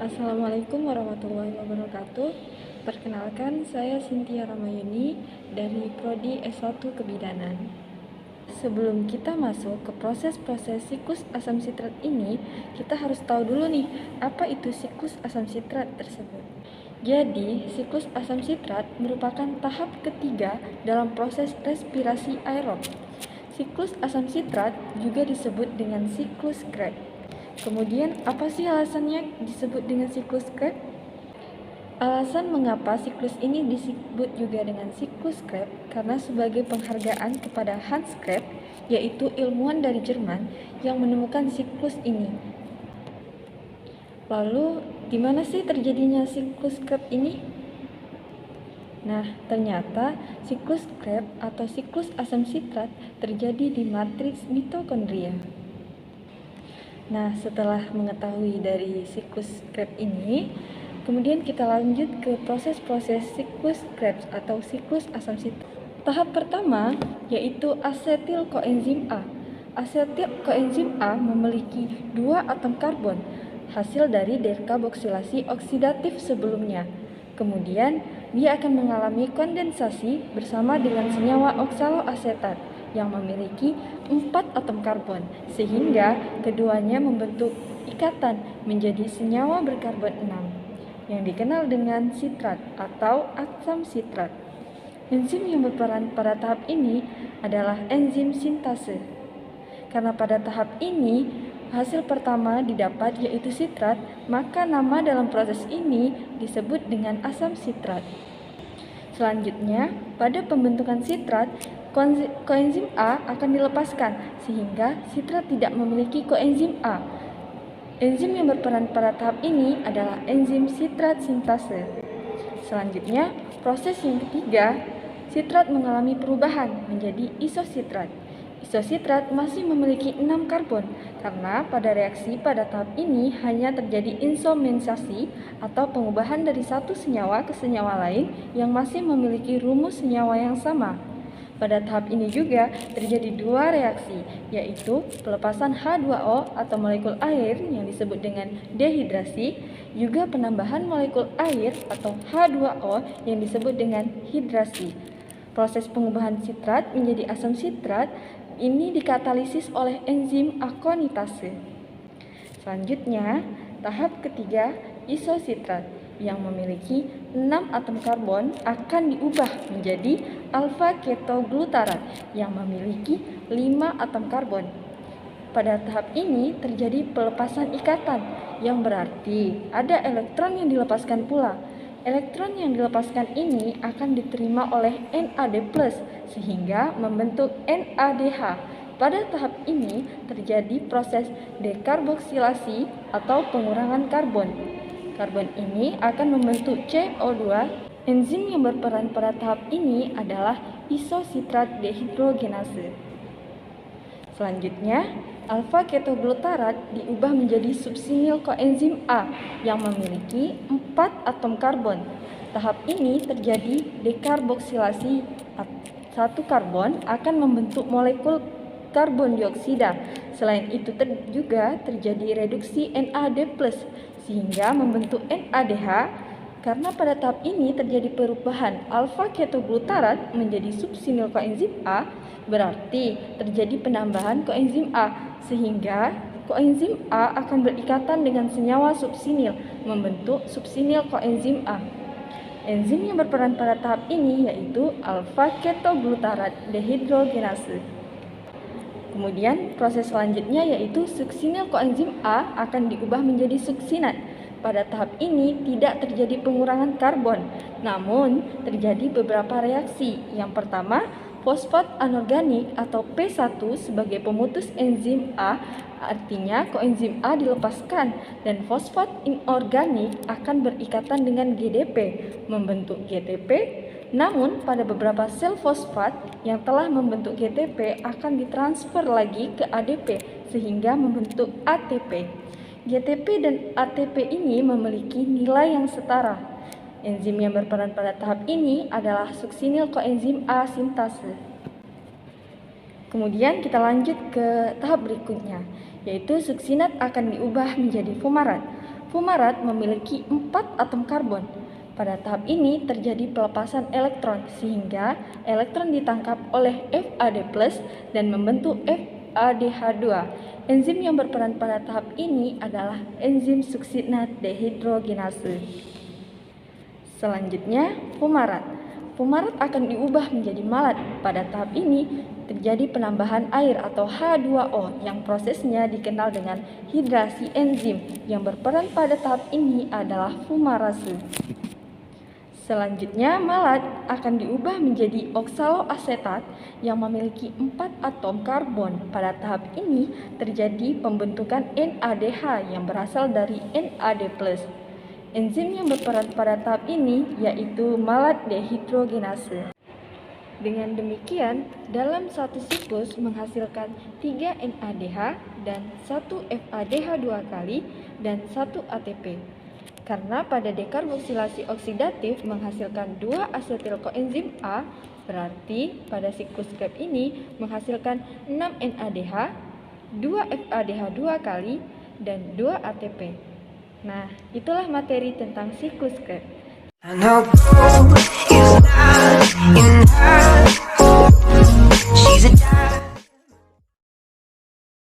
Assalamualaikum warahmatullahi wabarakatuh. Perkenalkan, saya Cynthia Ramayuni dari Prodi S1 Kebidanan. Sebelum kita masuk ke proses-proses siklus asam sitrat ini, kita harus tahu dulu nih, apa itu siklus asam sitrat tersebut. Jadi, siklus asam sitrat merupakan tahap ketiga dalam proses respirasi aerob. Siklus asam sitrat juga disebut dengan siklus Krebs. Kemudian, apa sih alasannya disebut dengan siklus Krebs? Alasan mengapa siklus ini disebut juga dengan siklus Krebs karena sebagai penghargaan kepada Hans Krebs, yaitu ilmuwan dari Jerman yang menemukan siklus ini. Lalu, di mana sih terjadinya siklus Krebs ini? Nah, ternyata siklus Krebs atau siklus asam sitrat terjadi di matriks mitokondria. Nah, setelah mengetahui dari siklus Krebs ini, kemudian kita lanjut ke proses-proses siklus Krebs atau siklus asam sitrat. Tahap pertama yaitu asetil koenzim A. Asetil koenzim A memiliki 2 atom karbon, hasil dari dekarboksilasi oksidatif sebelumnya. Kemudian, dia akan mengalami kondensasi bersama dengan senyawa oksaloasetat yang memiliki 4 atom karbon, sehingga keduanya membentuk ikatan menjadi senyawa berkarbon 6, yang dikenal dengan sitrat atau asam sitrat. Enzim yang berperan pada tahap ini adalah enzim sintase. Karena pada tahap ini, hasil pertama didapat yaitu sitrat, maka nama dalam proses ini disebut dengan asam sitrat. Selanjutnya, pada pembentukan sitrat, koenzim A akan dilepaskan sehingga sitrat tidak memiliki koenzim A. Enzim yang berperan pada tahap ini adalah enzim sitrat sintase. Selanjutnya, proses yang ketiga, sitrat mengalami perubahan menjadi isositrat. Isositrat masih memiliki 6 karbon karena pada reaksi pada tahap ini hanya terjadi isomensasi atau pengubahan dari satu senyawa ke senyawa lain yang masih memiliki rumus senyawa yang sama. Pada tahap ini juga terjadi 2 reaksi, yaitu pelepasan H2O atau molekul air yang disebut dengan dehidrasi, juga penambahan molekul air atau H2O yang disebut dengan hidrasi. Proses pengubahan sitrat menjadi asam sitrat ini dikatalisis oleh enzim akonitase. Selanjutnya, tahap ketiga, isositrat yang memiliki 6 atom karbon akan diubah menjadi alfa ketoglutarat yang memiliki 5 atom karbon. Pada tahap ini terjadi pelepasan ikatan yang berarti ada elektron yang dilepaskan pula. Elektron yang dilepaskan ini akan diterima oleh NAD+, sehingga membentuk NADH. Pada tahap ini terjadi proses dekarboksilasi atau pengurangan karbon. Karbon ini akan membentuk CO2. Enzim yang berperan pada tahap ini adalah isositrat dehidrogenase. Selanjutnya, alfa ketoglutarat diubah menjadi subsinil koenzim A yang memiliki 4 atom karbon. Tahap ini terjadi dekarboksilasi. Satu karbon akan membentuk molekul karbon dioksida. Selain itu juga terjadi reduksi NAD+, sehingga membentuk NADH. Karena pada tahap ini terjadi perubahan alfa ketoglutarat menjadi subsinil koenzim A, berarti terjadi penambahan koenzim A, sehingga koenzim A akan berikatan dengan senyawa subsinil, membentuk subsinil koenzim A. Enzim yang berperan pada tahap ini yaitu alfa ketoglutarat dehidrogenase. Kemudian proses selanjutnya yaitu suksinil koenzim A akan diubah menjadi suksinat. Pada tahap ini tidak terjadi pengurangan karbon, namun terjadi beberapa reaksi. Yang pertama, fosfat anorganik atau P1 sebagai pemutus enzim A, artinya koenzim A dilepaskan dan fosfat inorganik akan berikatan dengan GDP, membentuk GTP. Namun pada beberapa sel fosfat yang telah membentuk GTP akan ditransfer lagi ke ADP sehingga membentuk ATP. GTP dan ATP ini memiliki nilai yang setara. Enzim yang berperan pada tahap ini adalah suksinil koenzim A sintase. Kemudian kita lanjut ke tahap berikutnya, yaitu suksinat akan diubah menjadi fumarat. fumarat memiliki 4 atom karbon. Pada tahap ini terjadi pelepasan elektron sehingga elektron ditangkap oleh FAD+ dan membentuk FADH2. Enzim yang berperan pada tahap ini adalah enzim suksinat dehidrogenase. Selanjutnya, fumarat. Fumarat akan diubah menjadi malat. Pada tahap ini terjadi penambahan air atau H2O yang prosesnya dikenal dengan hidrasi. Enzim yang berperan pada tahap ini adalah fumarase. Selanjutnya, malat akan diubah menjadi oksaloasetat yang memiliki 4 atom karbon. Pada tahap ini terjadi pembentukan NADH yang berasal dari NAD+. Enzim yang berperan pada tahap ini yaitu malat dehidrogenase. Dengan demikian, dalam satu siklus menghasilkan 3 NADH dan 1 FADH2 kali dan 1 ATP. Karena pada dekarboksilasi oksidatif menghasilkan 2 asetil koenzim A, berarti pada siklus Krebs ini menghasilkan 6 NADH, 2 FADH2 kali, dan 2 ATP. Nah, itulah materi tentang siklus Krebs. I know is not in her. She's a